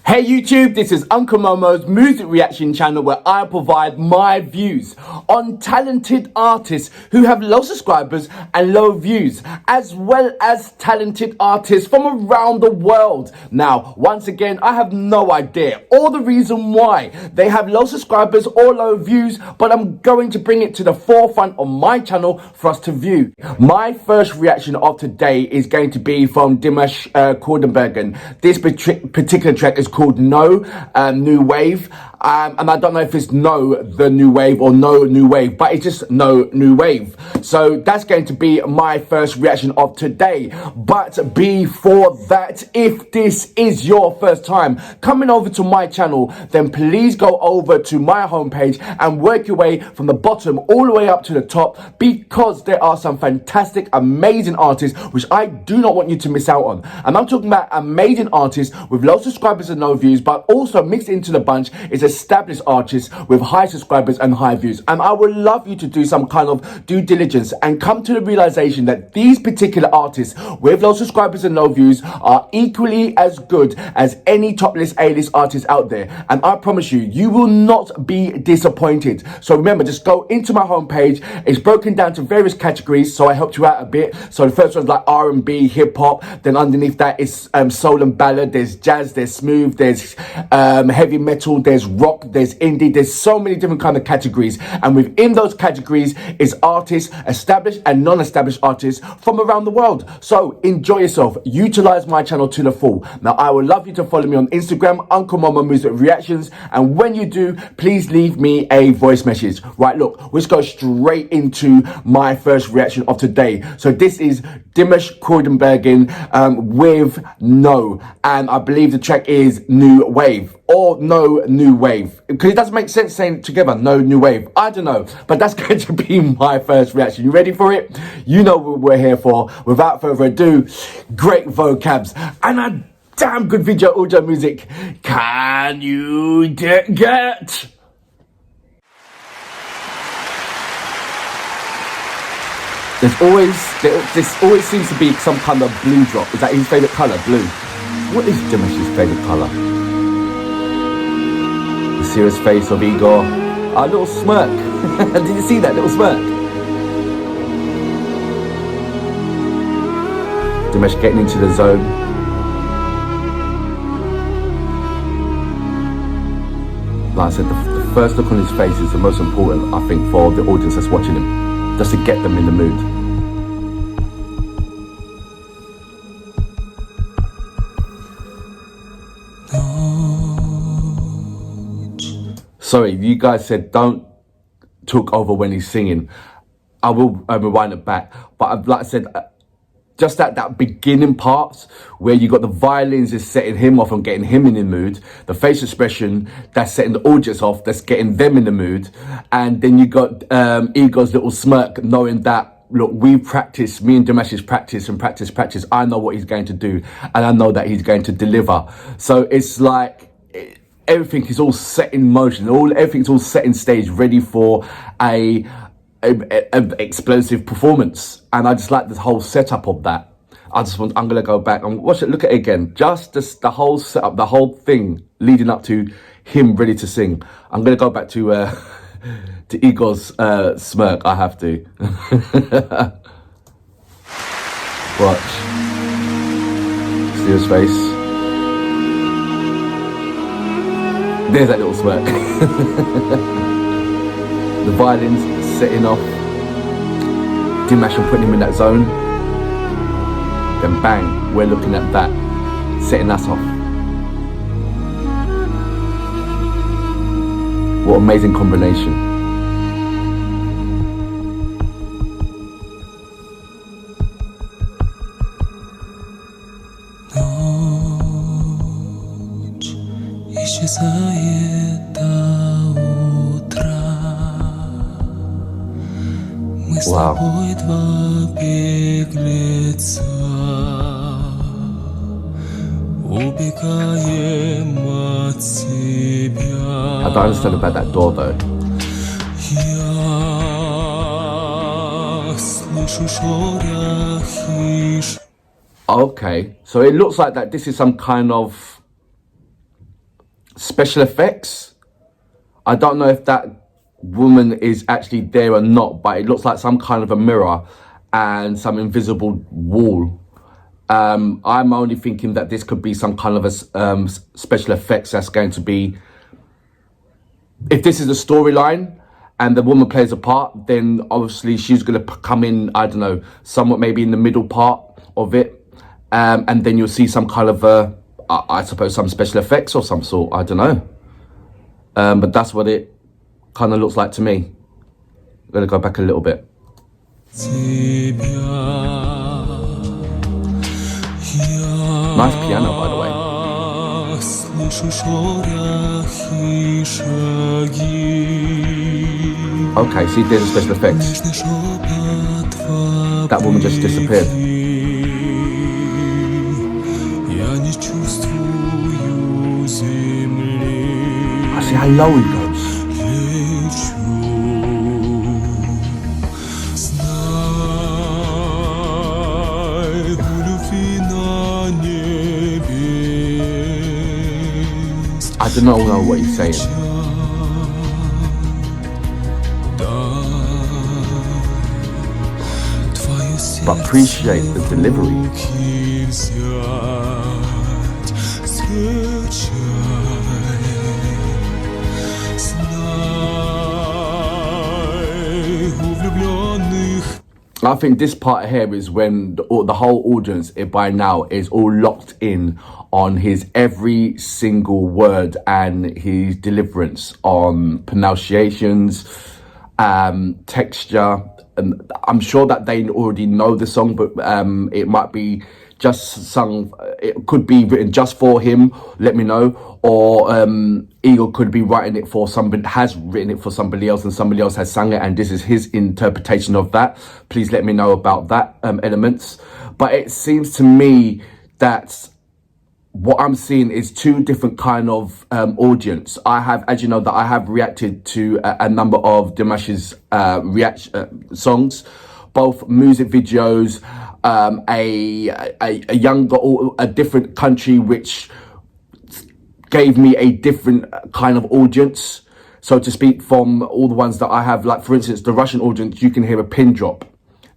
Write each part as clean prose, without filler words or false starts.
Hey YouTube, this is Uncle Momo's music reaction channel where I provide my views on talented artists who have low subscribers and low views, as well as talented artists from around the world. Now, once again, I have no idea or the reason why they have low subscribers or low views, but I'm going to bring it to the forefront of my channel for us to view. My first reaction of today is going to be from Dimash Qudaibergen. This particular track is called No, New Wave. And I don't know if it's No, the New Wave or No, New Wave, but it's just No, New Wave. So that's going to be my first reaction of today. But before that, if this is your first time coming over to my channel, then please go over to my homepage and work your way from the bottom all the way up to the top, because there are some fantastic, amazing artists which I do not want you to miss out on. And I'm talking about amazing artists with low subscribers and no views, but also mixed into the bunch is established artists with high subscribers and high views. And I would love you to do some kind of due diligence and come to the realization that these particular artists with low subscribers and low views are equally as good as any top list A-list artist out there. And I promise you, you will not be disappointed. So remember, just go into my homepage. It's broken down to various categories, so I helped you out a bit. So the first one's like R&B, hip hop. Then underneath that is soul and ballad. There's jazz, there's smooth, there's heavy metal, there's rock, there's indie. There's so many different kind of categories, and within those categories is artists, established and non-established artists from around the world. So enjoy yourself, utilize my channel to the full. Now I would love you to follow me on Instagram, Uncle Momo Music Reactions, and when you do, please leave me a voice message. Right, look, let's go straight into my first reaction of today. So this is Dimash Qudaibergen with No, and I believe the track is New Wave or No New Wave, because it doesn't make sense saying it together, No New Wave. I don't know, but that's going to be my first reaction. You ready for it? You know what we're here for. Without further ado, great vocabs and a damn good video audio music. Can you get? This always seems to be some kind of blue drop. Is that his favourite colour, blue? What is Dimash's favourite colour? The serious face of Igor. A little smirk. Did you see that little smirk? Dimash getting into the zone. Like I said, the first look on his face is the most important, I think, for the audience that's watching him, just to get them in the mood. Sorry, you guys said don't talk over when he's singing. I will rewind it back. But like I said, just at that beginning part where you got the violins is setting him off and getting him in the mood, the face expression that's setting the audience off, that's getting them in the mood, and then you got Igor's little smirk, knowing that, look, we practice, me and Dimash is practice and practice. I know what he's going to do, and I know that he's going to deliver. So it's like everything is all set in motion. Everything's all set in stage, ready for a explosive performance. And I just like the whole setup of that. I'm gonna go back and watch it, look at it again. Just the whole setup, the whole thing leading up to him ready to sing. I'm gonna go back to Igor's smirk. I have to. Watch. See his face. There's that little smirk. The violins setting off. Dimash and putting him in that zone. Then bang, we're looking at that, setting us off. What amazing combination. Исчезает до утра. Wow. I don't understand about that door though. Okay, so it looks like that this is some kind of special effects. I don't know if that woman is actually there or not, but it looks like some kind of a mirror and some invisible wall. I'm only thinking that this could be some kind of a special effects that's going to be, if this is a storyline and the woman plays a part, then obviously she's going to come in, I don't know, somewhat maybe in the middle part of it. And then you'll see some kind of, I suppose, some special effects or some sort, I don't know. But that's what it kind of looks like to me. I'm going to go back a little bit. Nice piano, by the way. Okay, see, there's a special effects. That woman just disappeared. I see how low he goes. I do not know what he's saying. But appreciate the delivery. I think this part here is when the whole audience by now is all locked in on his every single word and his deliverance on pronunciations, texture. And I'm sure that they already know the song, but it might be just sung, it could be written just for him, let me know, or Igor could be writing it for somebody, has written it for somebody else and somebody else has sung it and this is his interpretation of that. Please let me know about that elements. But it seems to me that what I'm seeing is two different kind of audience. I have, as you know, that I have reacted to a number of Dimash's songs, both music videos, a younger, a different country, which gave me a different kind of audience, so to speak, from all the ones that I have. Like, for instance, the Russian audience, you can hear a pin drop.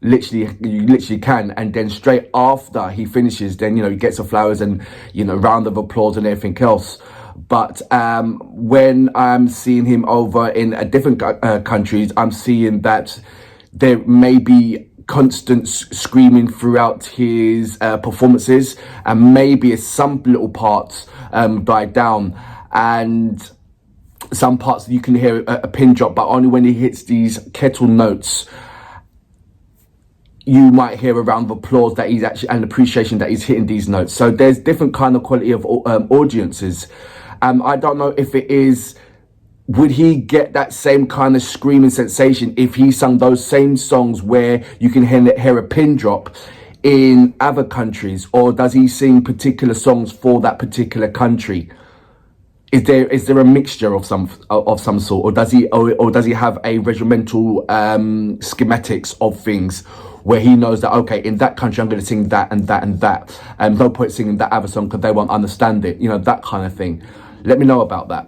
Literally, you literally can, and then straight after he finishes, then, you know, he gets the flowers and, you know, round of applause and everything else. But when I'm seeing him over in a different countries, I'm seeing that there may be constant screaming throughout his performances, and maybe some little parts die down, and some parts you can hear a pin drop, but only when he hits these kettle notes you might hear a round of applause that he's actually, and appreciation that he's hitting these notes. So there's different kind of quality of audiences. I don't know if it is, would he get that same kind of screaming sensation if he sung those same songs where you can hear a pin drop in other countries, or does he sing particular songs for that particular country? Is there a mixture of some sort, or does he have a regimental schematics of things where he knows that, okay, in that country I'm going to sing that and that and that, and no point singing that other song because they won't understand it, you know, that kind of thing. Let me know about that.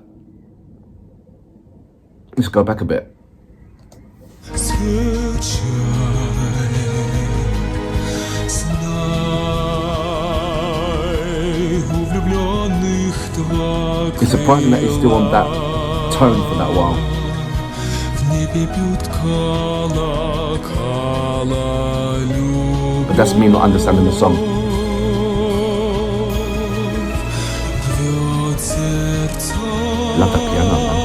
Let's go back a bit. It's surprising that he's still on that tone for that while. But that's me not understanding the song. Love that piano, man.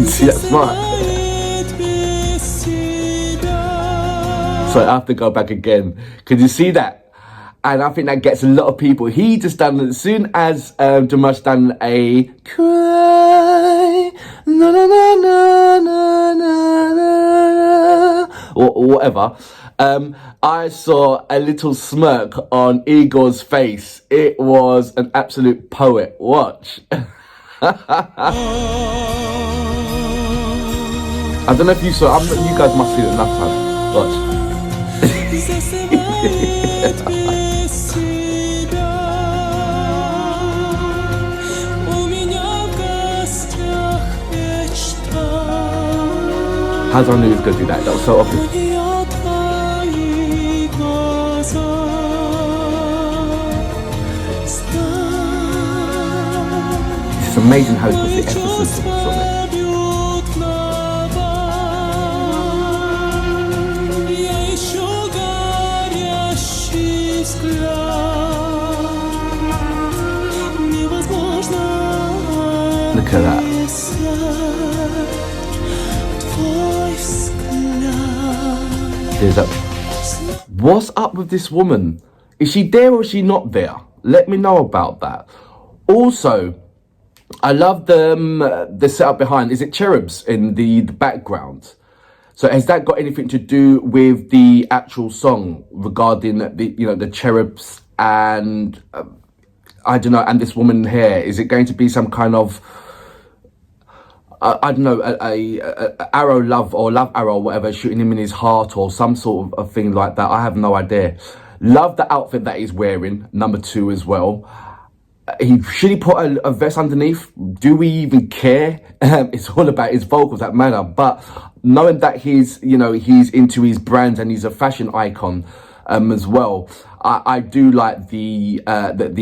See that smart? So I have to go back again. Could you see that? And I think that gets a lot of people. He just done, as soon as Dimash done a cry, na na na na na na, or whatever. I saw a little smirk on Igor's face. It was an absolute poet. Watch. I don't know if you saw. You guys must see it enough times. Watch. How did I know he was going to do that? That was so obvious. It's amazing how he puts the emphasis on it. Look at that. What's up with this woman? Is she there or is she not there? Let me know about that. Also, I love the setup behind. Is it cherubs in the background? So has that got anything to do with the actual song regarding the cherubs and I don't know, and this woman here? Is it going to be some kind of I don't know, a arrow love or love arrow or whatever, shooting him in his heart or some sort of a thing like that? I have no idea. Love the outfit that he's wearing, number 2 as well. Should he put a vest underneath? Do we even care? It's all about his vocals that matter. But knowing that he's into his brand and he's a fashion icon as well, I do like the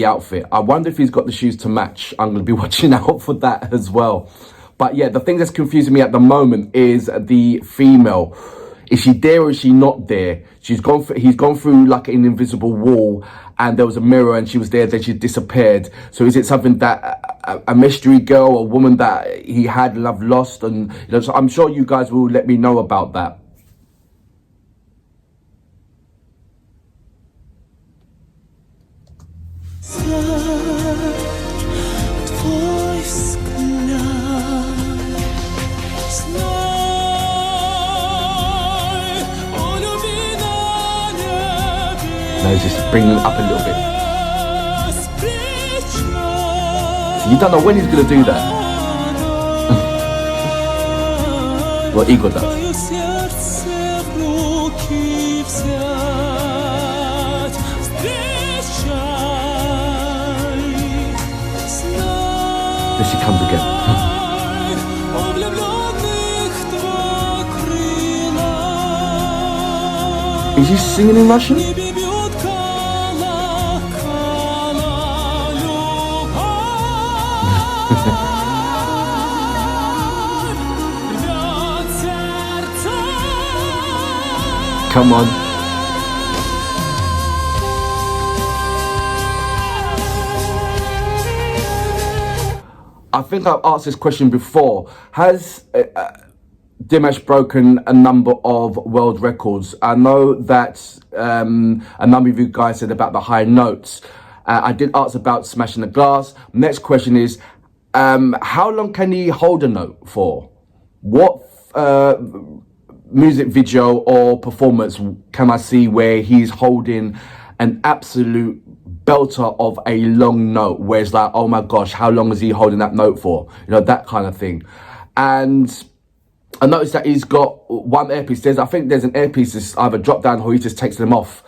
outfit. I wonder if he's got the shoes to match. I'm going to be watching out for that as well. But yeah, the thing that's confusing me at the moment is the female. Is she there or is she not there? He's gone through like an invisible wall and there was a mirror and she was there, then she disappeared. So is it something that a mystery girl, a woman that he had love lost? And so I'm sure you guys will let me know about that. Now he's just bringing it up a little bit. So you don't know when he's going to do that. What Igor does. There she comes again. Is he singing in Russian? Come on. I think I've asked this question before. Has Dimash broken a number of world records? I know that a number of you guys said about the high notes. I did ask about smashing the glass. Next question is, how long can he hold a note for? What music video or performance can I see where he's holding an absolute belter of a long note where it's like, oh my gosh, how long is he holding that note for? That kind of thing. And I noticed that he's got one earpiece. I think there's an earpiece that's either dropped down or he just takes them off.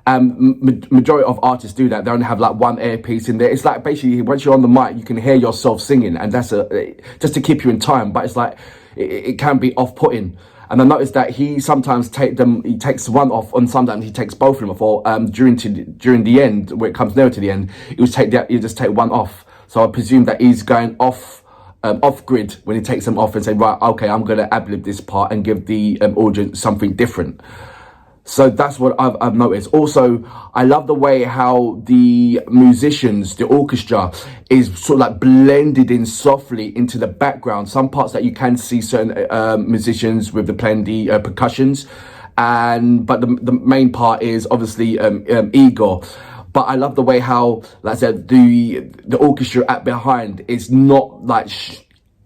Majority of artists do that. They only have like one earpiece in there. It's like basically once you're on the mic, you can hear yourself singing, and that's just to keep you in time. But it's like it can be off-putting. And I noticed that he sometimes he takes one off, and sometimes he takes both of them off. Or during the end, where it comes nearer to the end, he'll just take one off. So I presume that he's going off grid when he takes them off and say, right, okay, I'm going to ad-lib this part and give the audience something different. So that's what I've noticed. Also, I love the way how the musicians, the orchestra, is sort of like blended in softly into the background. Some parts that you can see certain musicians with playing the percussions, but the main part is obviously Igor. But I love the way how, like I said, the orchestra at behind is not like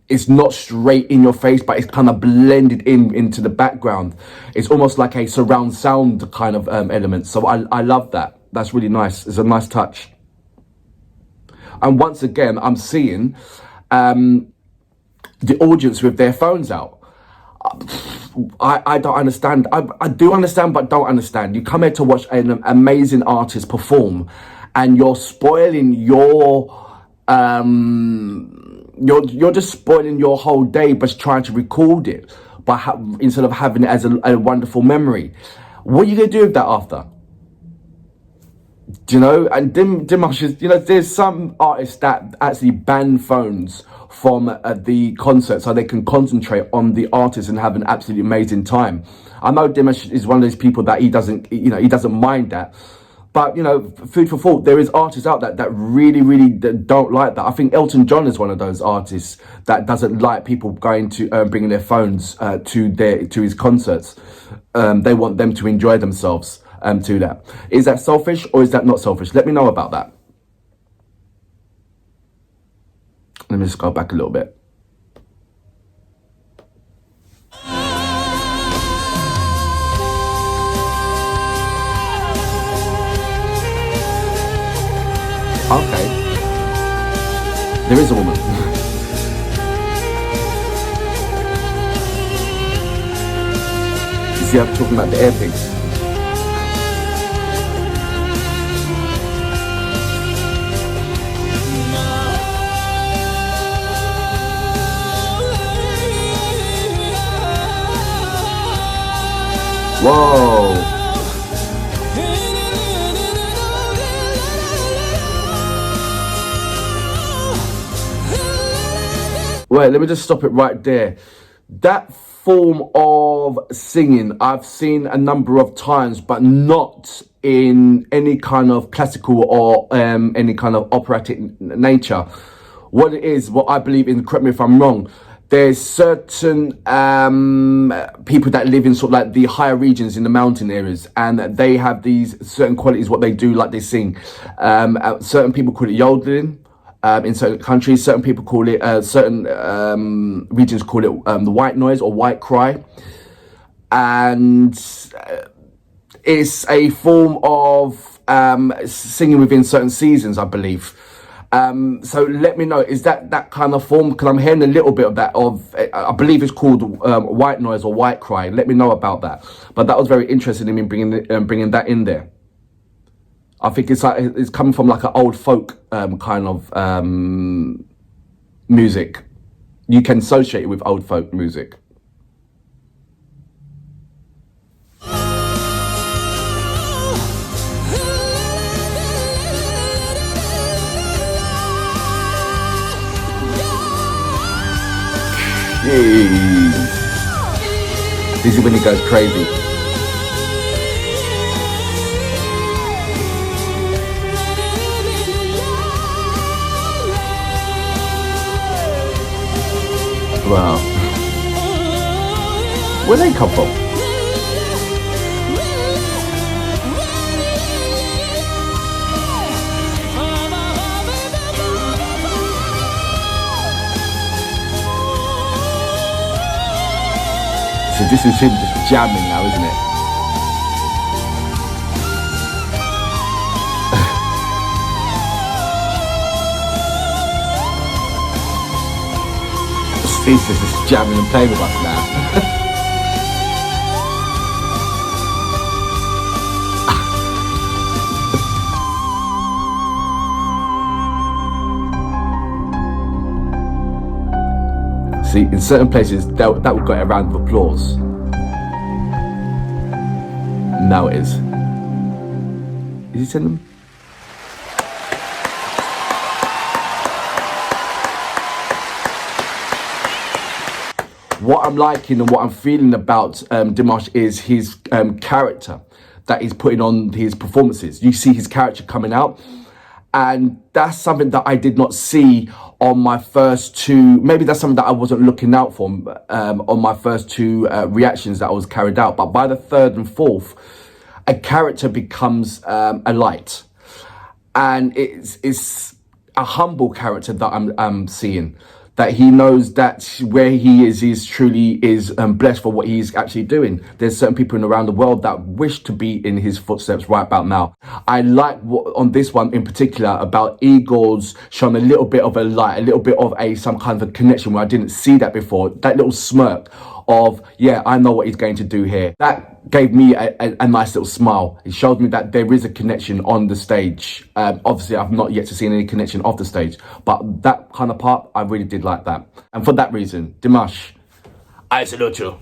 it's not straight in your face, but it's kind of blended into the background. It's almost like a surround sound kind of element. So I love that. That's really nice. It's a nice touch. And once again, I'm seeing the audience with their phones out. I don't understand. I do understand, but don't understand. You come here to watch an amazing artist perform, and you're spoiling you're just spoiling your whole day by trying to record it, instead of having it as a wonderful memory. What are you gonna do with that after? Do you know? And Dimash is, there's some artists that actually ban phones from the concert so they can concentrate on the artist and have an absolutely amazing time. I know Dimash is one of those people that he doesn't mind that. But, food for thought, there is artists out there that really, really don't like that. I think Elton John is one of those artists that doesn't like people going to bringing their phones to his concerts. They want them to enjoy themselves to that. Is that selfish or is that not selfish? Let me know about that. Let me just go back a little bit. Okay. There is a woman. You see, I'm talking about the airpiece. Whoa. Wait, let me just stop it right there. That form of singing I've seen a number of times, but not in any kind of classical or any kind of operatic nature. What it is, what I believe in, correct me if I'm wrong, there's certain people that live in sort of like the higher regions in the mountain areas, and they have these certain qualities, what they do, like they sing. Certain people call it yodeling. In certain countries, certain people call it, certain regions call it the white noise or white cry. And it's a form of singing within certain seasons, I believe. So let me know, is that kind of form? Because I'm hearing a little bit of that, I believe it's called white noise or white cry. Let me know about that. But that was very interesting in me bringing that in there. I think it's coming from like an old folk kind of music. You can associate it with old folk music. Jeez. This is when he goes crazy. Wow. Where they come from? So this is him just jamming now, isn't it? He's just jamming and playing with us now. See, in certain places, that would get a round of applause. Now it is. Is he sending them? What I'm liking and what I'm feeling about Dimash is his character that he's putting on his performances. You see his character coming out, and that's something that I did not see on my first two. Maybe that's something that I wasn't looking out for on my first two reactions that I was carried out. But by the third and fourth, a character becomes a light, and it's a humble character that I'm seeing. that he knows that where he is truly is blessed for what he's actually doing. There's certain people around the world that wish to be in his footsteps right about now. I like what on this one in particular about Igor's showing a little bit of a light, a little bit of some kind of a connection where I didn't see that before. That little smirk of, yeah, I know what he's going to do here. That gave me a nice little smile. It showed me that there is a connection on the stage. Obviously, I've not yet to see any connection off the stage, but that kind of part, I really did like that. And for that reason, Dimash, I salute you.